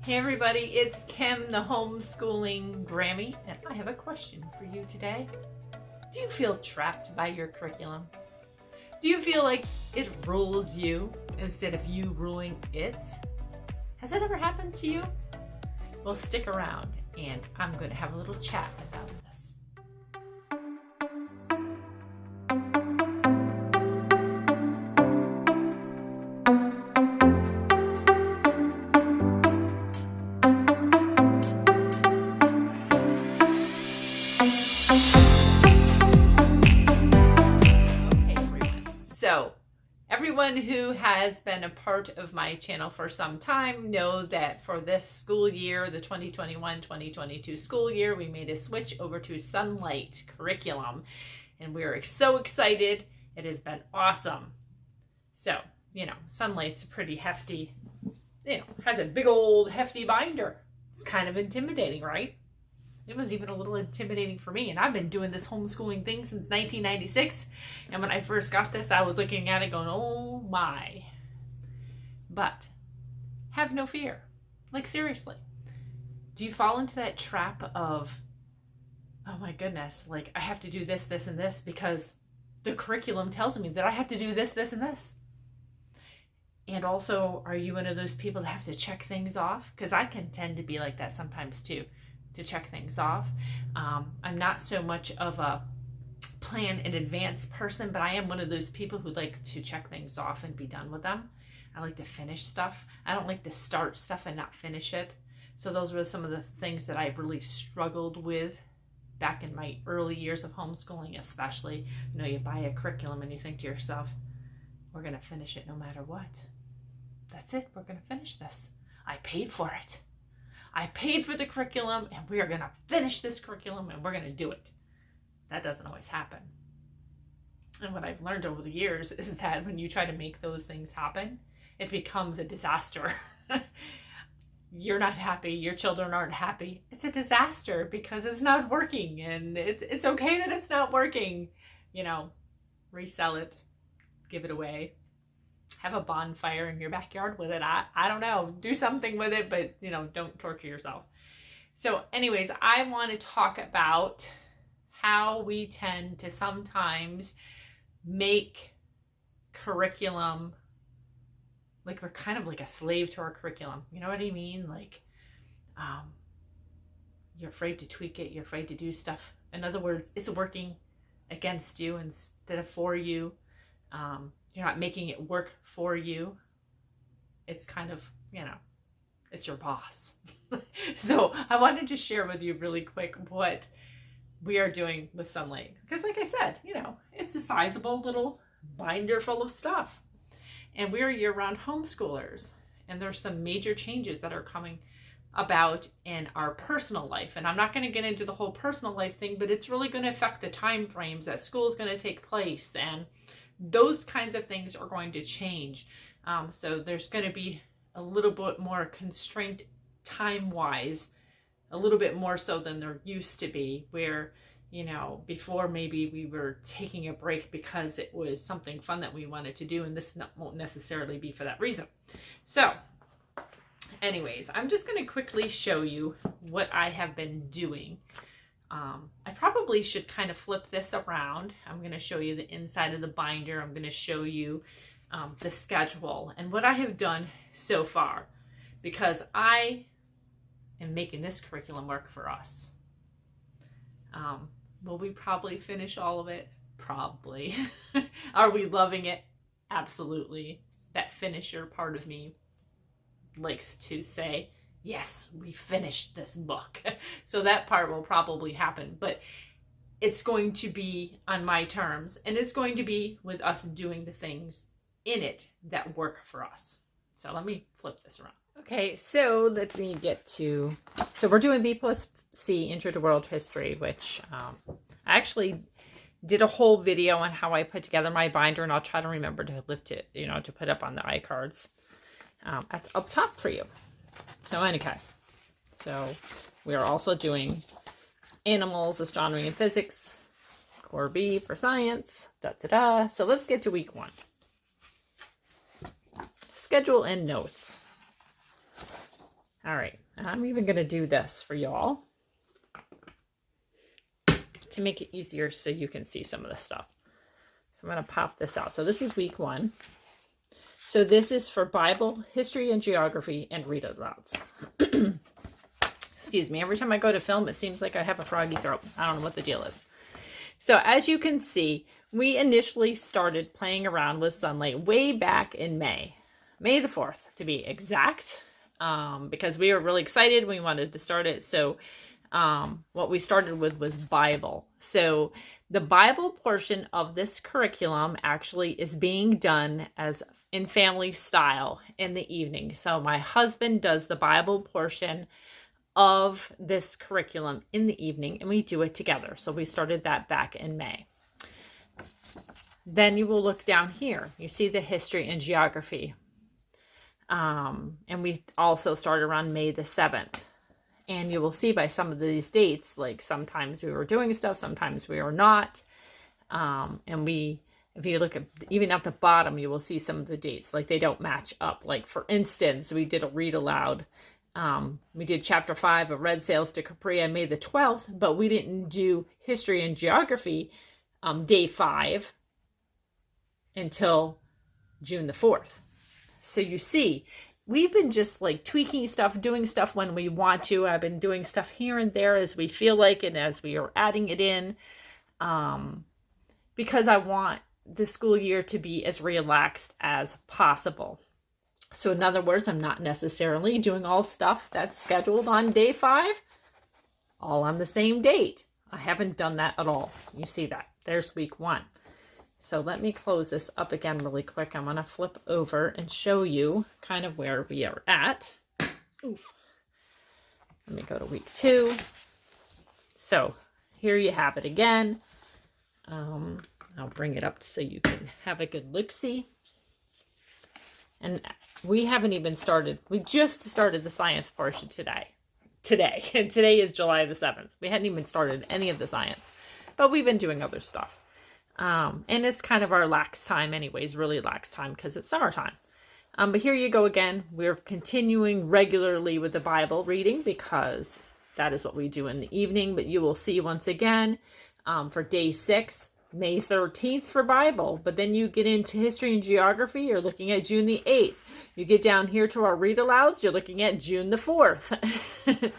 Hey everybody, it's Kim, the homeschooling Grammy, and I have a question for you today. Do you feel trapped by your curriculum? Do you feel like it rules you instead of you ruling it? Has that ever happened to you? Well, stick around and I'm going to have a little chat about this. So, everyone who has been a part of my channel for some time know that for this school year, the 2021-2022 school year, we made a switch over to Sunlight curriculum, and we're so excited. It has been awesome. So, Sunlight's a pretty hefty, has a big old hefty binder. It's kind of intimidating, right? It was even a little intimidating for me. And I've been doing this homeschooling thing since 1996. And when I first got this, I was looking at it going, oh my. But have no fear. Like, seriously. Do you fall into that trap of, oh my goodness, like I have to do this, this, and this because the curriculum tells me that I have to do this, this, and this? And also, are you one of those people that have to check things off? Because I can tend to be like that sometimes too. To check things off. I'm not so much of a plan in advance person, but I am one of those people who like to check things off and be done with them. I like to finish stuff. I don't like to start stuff and not finish it. So those were some of the things that I really struggled with back in my early years of homeschooling, especially. You buy a curriculum and you think to yourself, we're going to finish it no matter what. That's it. We're going to finish this. I paid for it. I paid for the curriculum and we are going to finish this curriculum and we're going to do it. That doesn't always happen. And what I've learned over the years is that when you try to make those things happen, it becomes a disaster. You're not happy. Your children aren't happy. It's a disaster because it's not working, and it's okay that it's not working. Resell it, give it away. Have a bonfire in your backyard with it. I don't know. Do something with it, but, don't torture yourself. So anyways, I want to talk about how we tend to sometimes make curriculum, like we're kind of like a slave to our curriculum. You know what I mean? Like, you're afraid to tweak it. You're afraid to do stuff. In other words, it's working against you instead of for you. You're not making it work for you. It's kind of, it's your boss. So I wanted to share with you really quick what we are doing with Sunlight. Because like I said, it's a sizable little binder full of stuff. And we're year-round homeschoolers. And there's some major changes that are coming about in our personal life. And I'm not going to get into the whole personal life thing, but it's really going to affect the time frames that school is going to take place, and those kinds of things are going to change. So there's going to be a little bit more constraint time-wise, a little bit more so than there used to be, where, before maybe we were taking a break because it was something fun that we wanted to do, and this won't necessarily be for that reason. So anyways, I'm just going to quickly show you what I have been doing. I probably should kind of flip this around. I'm going to show you the inside of the binder. I'm going to show you the schedule and what I have done so far, because I am making this curriculum work for us. Will we probably finish all of it? Probably. Are we loving it? Absolutely. That finisher part of me likes to say, yes, we finished this book. So that part will probably happen, but it's going to be on my terms, and it's going to be with us doing the things in it that work for us. So let me flip this around. Okay, so let me get to, so we're doing B plus C, Intro to World History, which I actually did a whole video on how I put together my binder, and I'll try to remember to lift it, to put up on the iCards. That's up top for you. So anyway, so we are also doing animals, astronomy, and physics, core B for science, da-da-da. So let's get to week 1. Schedule and notes. All right, and I'm even going to do this for y'all to make it easier so you can see some of this stuff. So I'm going to pop this out. So this is week 1. So this is for Bible, history, and geography, and read alouds. Excuse me. Every time I go to film, it seems like I have a froggy throat. I don't know what the deal is. So as you can see, we initially started playing around with Sunlight way back in May the 4th to be exact, because we were really excited. We wanted to start it. So what we started with was Bible. So the Bible portion of this curriculum actually is being done as in family style in the evening. So my husband does the Bible portion of this curriculum in the evening, and we do it together. So we started that back in May. Then you will look down here. You see the history and geography. And we also started around May the 7th. And you will see by some of these dates, like sometimes we were doing stuff, sometimes we were not. And if you look at, even at the bottom, you will see some of the dates, like they don't match up. Like for instance, we did a read aloud. We did chapter 5 of Red Sails to Capri on May the 12th, but we didn't do history and geography day 5 until June the 4th. So you see, we've been just like tweaking stuff, doing stuff when we want to. I've been doing stuff here and there as we feel like it, as we are adding it in, because I want the school year to be as relaxed as possible. So in other words, I'm not necessarily doing all stuff that's scheduled on day 5, all on the same date. I haven't done that at all. You see that. There's week 1. So let me close this up again really quick. I'm going to flip over and show you kind of where we are at. Oof. Let me go to week 2. So here you have it again. I'll bring it up so you can have a good look-see. And we haven't even started. We just started the science portion today. And today is July the 7th. We hadn't even started any of the science, but we've been doing other stuff. And it's kind of our lax time anyways, really lax time because it's summertime. But here you go again. We're continuing regularly with the Bible reading because that is what we do in the evening. But you will see once again for day 6, May 13th for Bible. But then you get into history and geography, you're looking at June the 8th. You get down here to our read alouds, you're looking at June the 4th.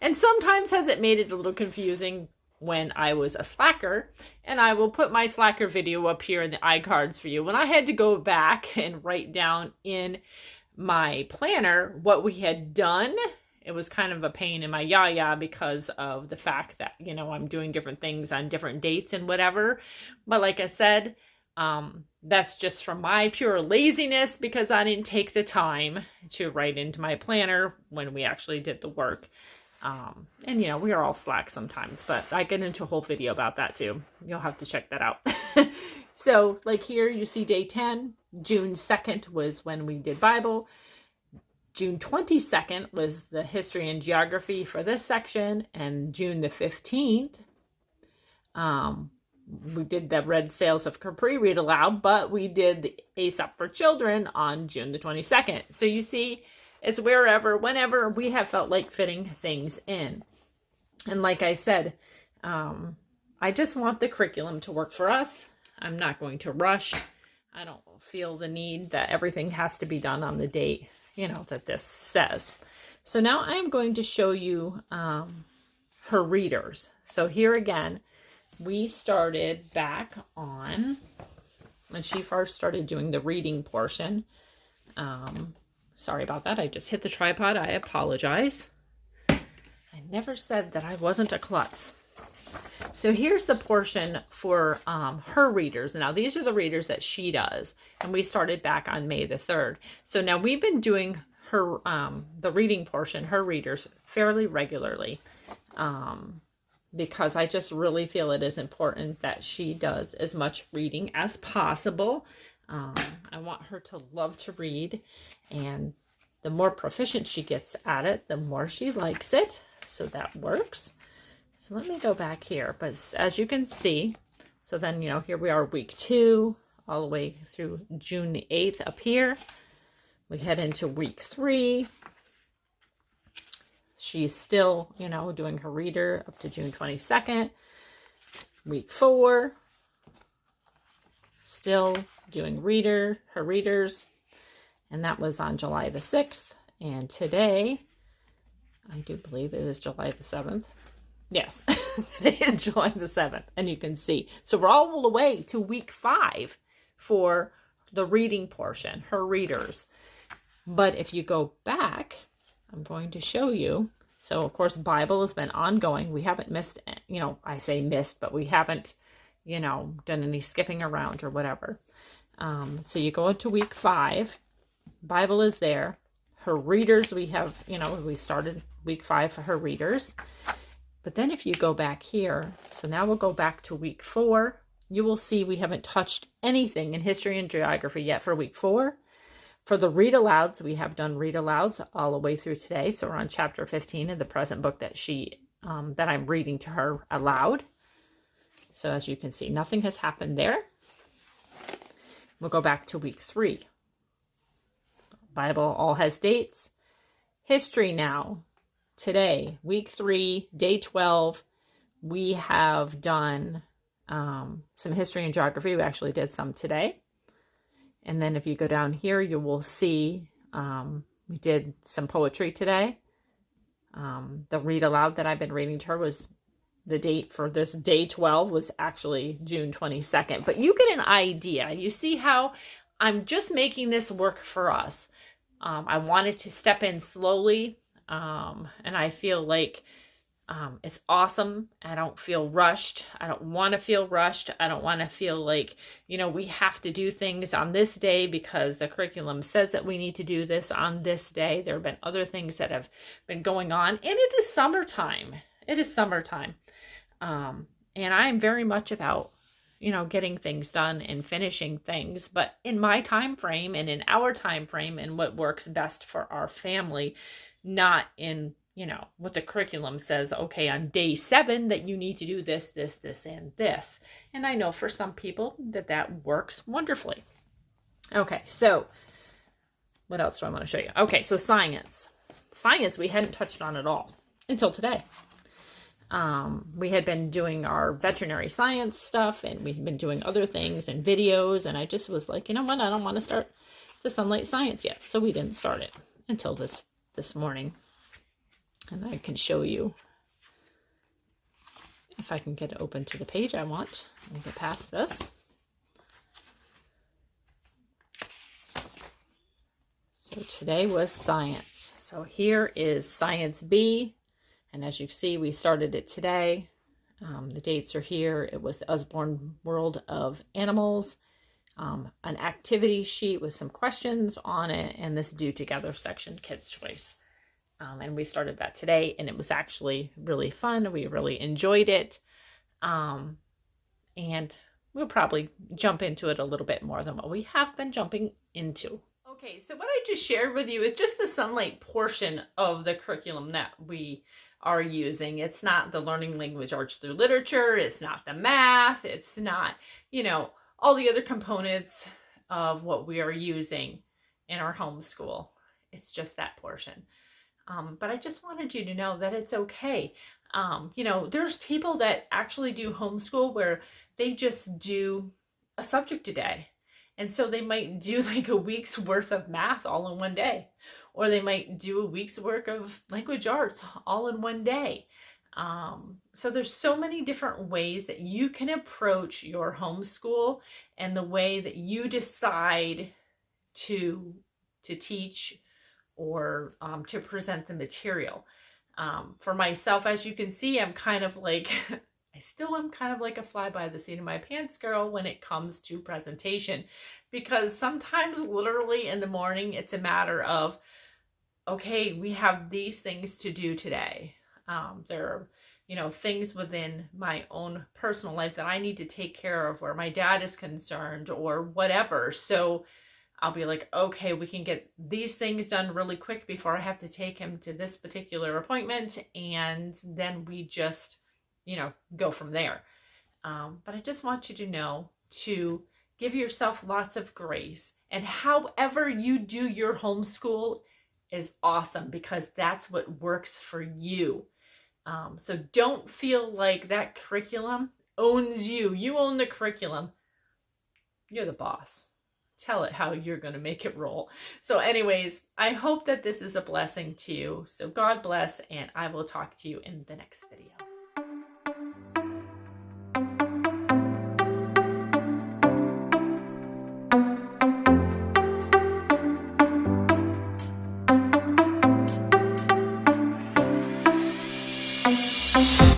And sometimes has it made it a little confusing when I was a slacker, and I will put my slacker video up here in the iCards for you. When I had to go back and write down in my planner what we had done, it was kind of a pain in my yaya because of the fact that, you know, I'm doing different things on different dates and whatever. But like I said, that's just from my pure laziness because I didn't take the time to write into my planner when we actually did the work. And you know, we are all slack sometimes, but I get into a whole video about that too. You'll have to check that out. So like here you see day 10, June 2nd was when we did Bible. June 22nd was the history and geography for this section. And June the 15th, we did the Red Sails of Capri read aloud, but we did the Aesop for Children on June the 22nd. So you see, it's wherever, whenever we have felt like fitting things in. And like I said, I just want the curriculum to work for us. I'm not going to rush. I don't feel the need that everything has to be done on the date, you know, that this says. So now I'm going to show you her readers. So here again, we started back on when she first started doing the reading portion. Sorry about that. I just hit the tripod. I apologize. I never said that I wasn't a klutz. So here's the portion for her readers. Now these are the readers that she does. And we started back on May the 3rd. So now we've been doing her, the reading portion, her readers fairly regularly. Because I just really feel it is important that she does as much reading as possible. I want her to love to read, and the more proficient she gets at it, the more she likes it. So that works. So let me go back here. But as you can see, so then, you know, here we are week 2, all the way through June the 8th up here. We head into week 3. she's still, you know, doing her reader up to June 22nd. Week 4, still doing her readers. And that was on July the 6th. And today, I do believe it is July the 7th. Yes, today is July the 7th. And you can see. So we're all the way to week 5 for the reading portion, her readers. But if you go back, I'm going to show you. So, of course, Bible has been ongoing. We haven't missed, you know, I say missed, but we haven't, you know, done any skipping around or whatever. So you go into week 5. Bible is there. Her readers, we have, you know, we started week 5 for her readers. But then if you go back here, so now we'll go back to week 4. You will see we haven't touched anything in history and geography yet for week 4. For the read alouds, we have done read alouds all the way through today. So we're on chapter 15 of the present book that that I'm reading to her aloud. So as you can see, nothing has happened there. We'll go back to week 3. Bible all has dates. History now. Today, week 3, day 12, we have done some history and geography. We actually did some today. And then if you go down here, you will see we did some poetry today. The read aloud that I've been reading to her was the date for this day 12 was actually June 22nd. But you get an idea. You see how I'm just making this work for us. I wanted to step in slowly. And I feel like it's awesome. I don't feel rushed. I don't want to feel rushed. I don't want to feel like, you know, we have to do things on this day because the curriculum says that we need to do this on this day. There have been other things that have been going on, and it is summertime. It is summertime. And I'm very much about, you know, getting things done and finishing things, but in my time frame and in our time frame and what works best for our family, not in, you know, what the curriculum says, okay, on day 7 that you need to do this, this, this, and this. And I know for some people that works wonderfully. Okay, so what else do I want to show you? Okay, so science. Science we hadn't touched on at all until today. We had been doing our veterinary science stuff, and we've been doing other things and videos, and I just was like, you know what, I don't want to start the sunlight science yet. So we didn't start it until this morning. And I can show you if I can get it open to the page I want. Let me get past this. So today was science. So here is Science B. And as you see, we started it today. The dates are here. It was the Usborne World of Animals, an activity sheet with some questions on it, and this Do Together section, Kids' Choice. And we started that today, and it was actually really fun. We really enjoyed it. And we'll probably jump into it a little bit more than what we have been jumping into. Okay, so what I just shared with you is just the sunlight portion of the curriculum that we are using. It's not the learning language arts through literature. It's not the math. It's not, you know, all the other components of what we are using in our homeschool. It's just that portion. But I just wanted you to know that it's okay. You know, there's people that actually do homeschool where they just do a subject a day. And so they might do like a week's worth of math all in one day. Or they might do a week's work of language arts all in one day. So there's so many different ways that you can approach your homeschool and the way that you decide to teach or to present the material. For myself, as you can see, I'm kind of like, I still am kind of like a fly by the seat of my pants girl when it comes to presentation, because sometimes literally in the morning, it's a matter of, okay, we have these things to do today. There are, you know, things within my own personal life that I need to take care of where my dad is concerned or whatever. So I'll be like, okay, we can get these things done really quick before I have to take him to this particular appointment. And then we just, you know, go from there. But I just want you to know to give yourself lots of grace. And however you do your homeschool, is awesome because that's what works for you. So don't feel like that curriculum owns you. You own the curriculum. You're the boss. Tell it how you're going to make it roll. So anyways, I hope that this is a blessing to you. So God bless, and I will talk to you in the next video.